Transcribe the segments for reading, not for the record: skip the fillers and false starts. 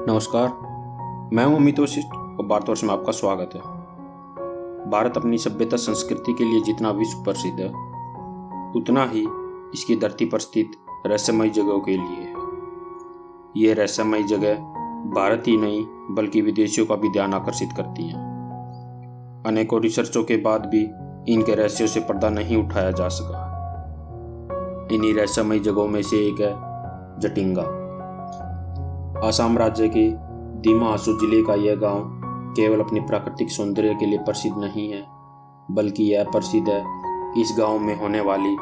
नमस्कार, मैं हूं अमित वशिष्ठ और भारतवर्ष में आपका स्वागत है। भारत अपनी सभ्यता संस्कृति के लिए जितना विश्व प्रसिद्ध है, उतना ही इसकी धरती पर स्थित रहस्यमयी जगहों के लिए है। ये रहस्यमयी जगह भारत ही नहीं बल्कि विदेशियों का भी ध्यान आकर्षित करती हैं। अनेकों रिसर्चों के बाद भी इनके रहस्यों से पर्दा नहीं उठाया जा सका। इन्हीं रहस्यमयी जगहों में से एक है जटिंगा। आसाम राज्य के दीमा हासू जिले का यह गांव केवल अपनी प्राकृतिक सौंदर्य के लिए प्रसिद्ध नहीं है, बल्कि यह प्रसिद्ध है इस गांव में होने वाली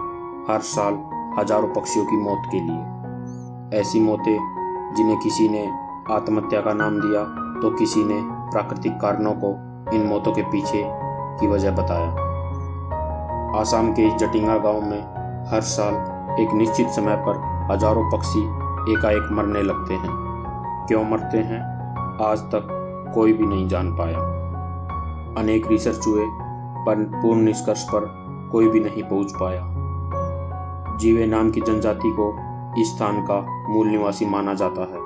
हर साल हजारों पक्षियों की मौत के लिए। ऐसी मौतें जिन्हें किसी ने आत्महत्या का नाम दिया तो किसी ने प्राकृतिक कारणों को इन मौतों के पीछे की वजह बताया। आसाम के इस जटिंगा गांव में हर साल एक निश्चित समय पर हजारों पक्षी एकाएक मरने लगते हैं। क्यों मरते हैं, आज तक कोई भी नहीं जान पाया। अनेक रिसर्च हुए पर पूर्ण निष्कर्ष पर कोई भी नहीं पहुंच पाया। जीवे नाम की जनजाति को इस स्थान का मूल निवासी माना जाता है,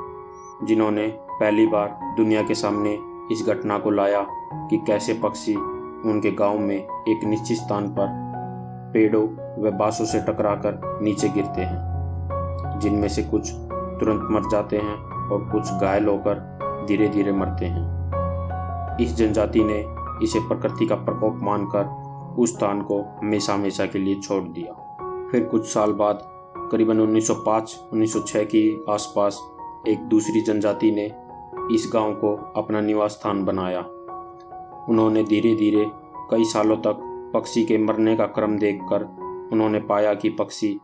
जिन्होंने पहली बार दुनिया के सामने इस घटना को लाया कि कैसे पक्षी उनके गांव में एक निश्चित स्थान पर पेड़ों व बांसों से टकराकर नीचे गिरते हैं, जिनमें से कुछ तुरंत मर जाते हैं और कुछ घायल होकर धीरे धीरे मरते हैं। इस जनजाति ने इसे प्रकृति का प्रकोप मानकर उस स्थान को हमेशा हमेशा के लिए छोड़ दिया। फिर कुछ साल बाद करीबन 1905-1906 के आसपास एक दूसरी जनजाति ने इस गांव को अपना निवास स्थान बनाया। उन्होंने धीरे धीरे कई सालों तक पक्षी के मरने का क्रम देखकर उन्होंने पाया कि पक्षी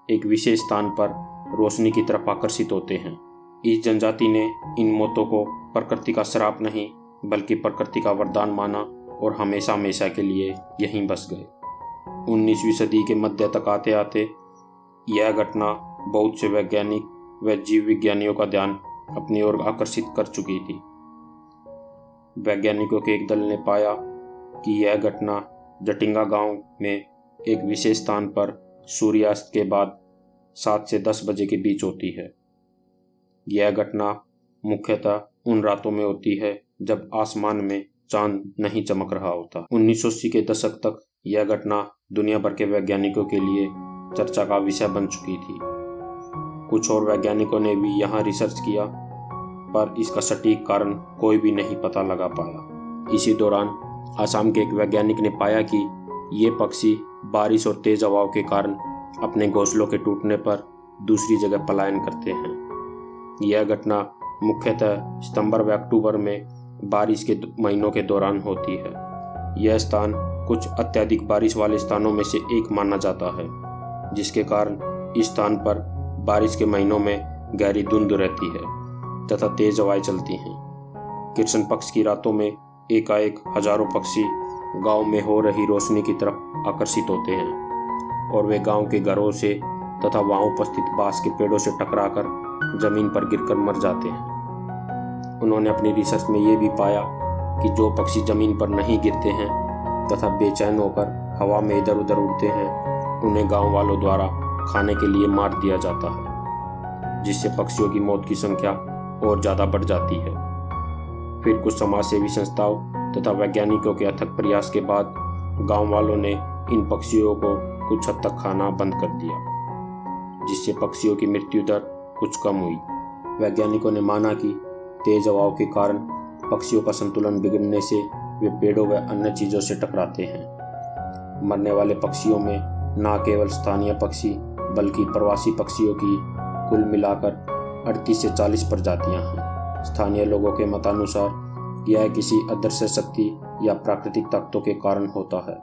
एक विशेष स्थान पर रोशनी की तरफ आकर्षित होते हैं। इस जनजाति ने इन मौतों को प्रकृति का श्राप नहीं बल्कि प्रकृति का वरदान माना और हमेशा हमेशा के लिए यहीं बस गए। 19वीं सदी के मध्य तक आते आते यह घटना बहुत से वैज्ञानिक व जीव विज्ञानियों का ध्यान अपनी ओर आकर्षित कर चुकी थी। वैज्ञानिकों के एक दल ने पाया कि यह घटना जटिंगा गांव में एक विशेष स्थान पर सूर्यास्त के बाद 7 से 10 बजे के बीच होती है। यह घटना मुख्यतः उन रातों में होती है जब आसमान में चांद नहीं चमक रहा होता। 1980 के दशक तक यह घटना दुनिया भर के वैज्ञानिकों के लिए चर्चा का विषय बन चुकी थी। कुछ और वैज्ञानिकों ने भी यहाँ रिसर्च किया, पर इसका सटीक कारण कोई भी नहीं पता लगा पाया। इसी दौरान आसाम के एक वैज्ञानिक ने पाया कि ये पक्षी बारिश और तेज हवाओं के कारण अपने घोंसलों के टूटने पर दूसरी जगह पलायन करते हैं। यह घटना मुख्यतः सितंबर व अक्टूबर में बारिश के महीनों के दौरान होती है। यह स्थान कुछ अत्यधिक बारिश वाले स्थानों में से एक माना जाता है, जिसके कारण इस स्थान पर बारिश के महीनों में गहरी धुंध रहती है तथा तेज हवाएं चलती हैं। कृष्ण पक्ष की रातों में एकाएक हजारों पक्षी गांव में हो रही रोशनी की तरफ आकर्षित होते हैं और वे गांव के घरों से तथा वहां उपस्थित बांस के पेड़ों से टकराकर जमीन पर गिरकर मर जाते हैं। उन्होंने अपनी रिसर्च में ये भी पाया कि जो पक्षी जमीन पर नहीं गिरते हैं तथा बेचैन होकर हवा में इधर उधर उड़ते हैं, उन्हें गांव वालों द्वारा खाने के लिए मार दिया जाता है, जिससे पक्षियों की मौत की संख्या और ज़्यादा बढ़ जाती है। फिर कुछ समाजसेवी संस्थाओं तथा वैज्ञानिकों के अथक प्रयास के बाद गांव वालों ने इन पक्षियों को कुछ हद तक खाना बंद कर दिया, जिससे पक्षियों की मृत्यु दर कुछ कम हुई। वैज्ञानिकों ने माना कि तेज हवाओं के कारण पक्षियों का संतुलन बिगड़ने से वे पेड़ों व अन्य चीज़ों से टकराते हैं। मरने वाले पक्षियों में न केवल स्थानीय पक्षी बल्कि प्रवासी पक्षियों की कुल मिलाकर 38 से 40 प्रजातियां हैं। स्थानीय लोगों के मतानुसार यह किसी अदृश्य शक्ति या प्राकृतिक तत्वों के कारण होता है।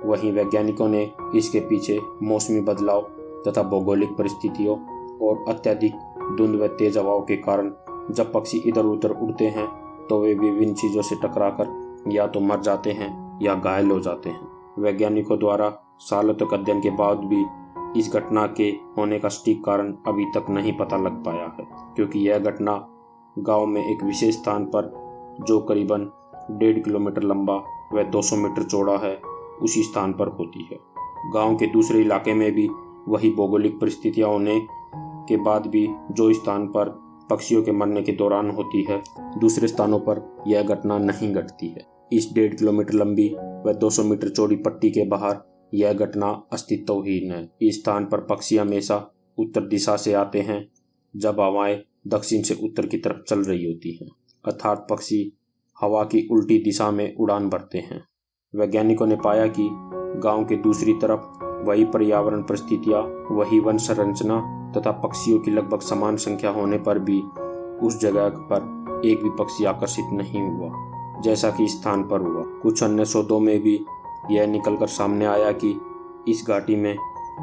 वहीं वैज्ञानिकों ने इसके पीछे मौसमी बदलाव तथा भौगोलिक परिस्थितियों और अत्यधिक धुंध व तेज हवाओं के कारण जब पक्षी इधर उधर उड़ते हैं तो वे विभिन्न चीज़ों से टकराकर या तो मर जाते हैं या घायल हो जाते हैं। वैज्ञानिकों द्वारा सालों तक अध्ययन के बाद भी इस घटना के होने का सटीक कारण अभी तक नहीं पता लग पाया है, क्योंकि यह घटना गांव में एक विशेष स्थान पर जो करीबन 1.5 किलोमीटर लंबा व 200 मीटर चौड़ा है, उसी स्थान पर होती है। गांव के दूसरे इलाके में भी वही भौगोलिक परिस्थितियां होने के बाद भी जो स्थान पर पक्षियों के मरने के दौरान होती है। दूसरे स्थानों पर यह घटना नहीं घटती है। इस 1.5 किलोमीटर लंबी व 200 मीटर चौड़ी पट्टी के बाहर यह घटना अस्तित्वहीन है। इस स्थान पर पक्षी हमेशा उत्तर दिशा से आते हैं जब हवाएं दक्षिण से उत्तर की तरफ चल रही होती हैं, अर्थात पक्षी हवा की उल्टी दिशा में उड़ान भरते हैं। वैज्ञानिकों ने पाया कि गांव के दूसरी तरफ वही पर्यावरण परिस्थितियां, वही वन संरचना तथा पक्षियों की लगभग समान संख्या होने पर भी उस जगह पर एक भी पक्षी आकर्षित नहीं हुआ जैसा कि इस स्थान पर हुआ। कुछ अन्य शोधों में भी यह निकलकर सामने आया कि इस घाटी में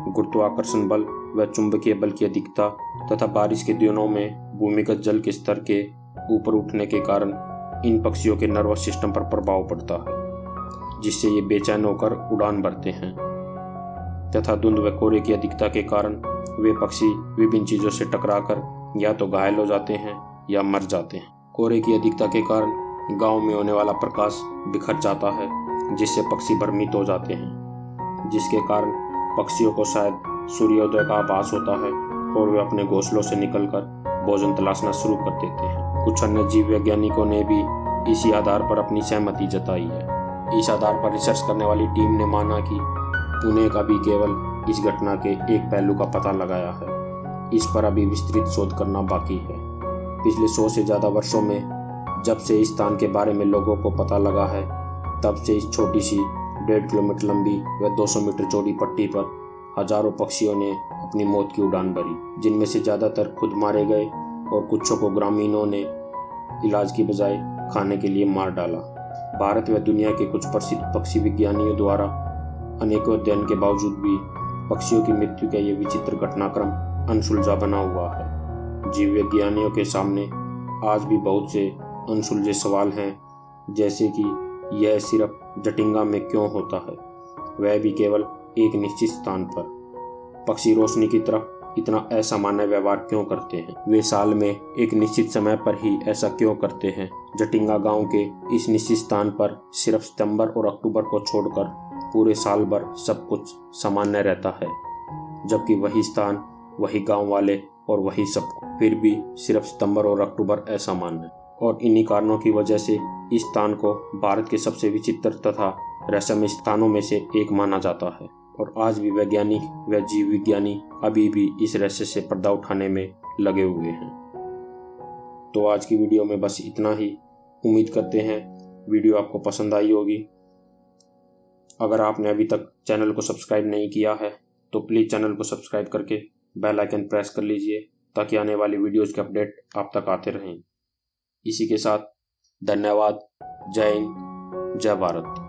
गुरुत्वाकर्षण बल व चुंबकीय बल की अधिकता तथा बारिश के दिनों में भूमिगत जल के स्तर के ऊपर उठने के कारण इन पक्षियों के नर्वस सिस्टम पर प्रभाव पड़ता है, जिससे ये बेचैन होकर उड़ान भरते हैं तथा धुंध व कोहरे की अधिकता के कारण वे पक्षी विभिन्न चीजों से टकराकर या तो घायल हो जाते हैं या मर जाते हैं। कोहरे की अधिकता के कारण गांव में होने वाला प्रकाश बिखर जाता है, जिससे पक्षी भ्रमित हो जाते हैं, जिसके कारण पक्षियों को शायद सूर्योदय का आभास होता है और वे अपने घोंसलों से निकलकर भोजन तलाशना शुरू कर देते हैं। कुछ अन्य जीव वैज्ञानिकों ने भी इसी आधार पर अपनी सहमति जताई है। इस आधार पर रिसर्च करने वाली टीम ने माना कि उन्हें अभी केवल इस घटना के एक पहलू का पता लगाया है। इस पर अभी विस्तृत शोध करना बाकी है। पिछले 100 से ज़्यादा वर्षों में जब से इस स्थान के बारे में लोगों को पता लगा है, तब से इस छोटी सी 1.5 किलोमीटर लंबी व 200 मीटर चौड़ी पट्टी पर हजारों पक्षियों ने अपनी मौत की उड़ान भरी, जिनमें से ज़्यादातर खुद मारे गए और कुछों को ग्रामीणों ने इलाज की बजाय खाने के लिए मार डाला। भारत व दुनिया के कुछ प्रसिद्ध पक्षी विज्ञानियों द्वारा अनेकों अध्ययन के बावजूद भी पक्षियों की मृत्यु का यह विचित्र घटनाक्रम अनसुलझा बना हुआ है। जीव विज्ञानियों के सामने आज भी बहुत से अनसुलझे सवाल हैं, जैसे कि यह सिर्फ जटिंगा में क्यों होता है, वह भी केवल एक निश्चित स्थान पर। पक्षी रोशनी की तरफ इतना असामान्य व्यवहार क्यों करते हैं, वे साल में एक निश्चित समय पर ही ऐसा क्यों करते हैं। जटिंगा गांव के इस निश्चित स्थान पर सिर्फ सितंबर और अक्टूबर को छोड़कर पूरे साल भर सब कुछ सामान्य रहता है, जबकि वही स्थान, वही गांव वाले और वही सब, फिर भी सिर्फ सितंबर और अक्टूबर असामान्य। और इन्हीं कारणों की वजह से इस स्थान को भारत के सबसे विचित्र तथा रहस्यमय स्थानों में से एक माना जाता है। और आज भी वैज्ञानिक व जीव विज्ञानी अभी भी इस रहस्य से पर्दा उठाने में लगे हुए हैं। तो आज की वीडियो में बस इतना ही। उम्मीद करते हैं वीडियो आपको पसंद आई होगी। अगर आपने अभी तक चैनल को सब्सक्राइब नहीं किया है तो प्लीज़ चैनल को सब्सक्राइब करके बेल आइकन प्रेस कर लीजिए, ताकि आने वाली वीडियोज़ के अपडेट आप तक आते रहें। इसी के साथ धन्यवाद। जय हिंद, जय भारत।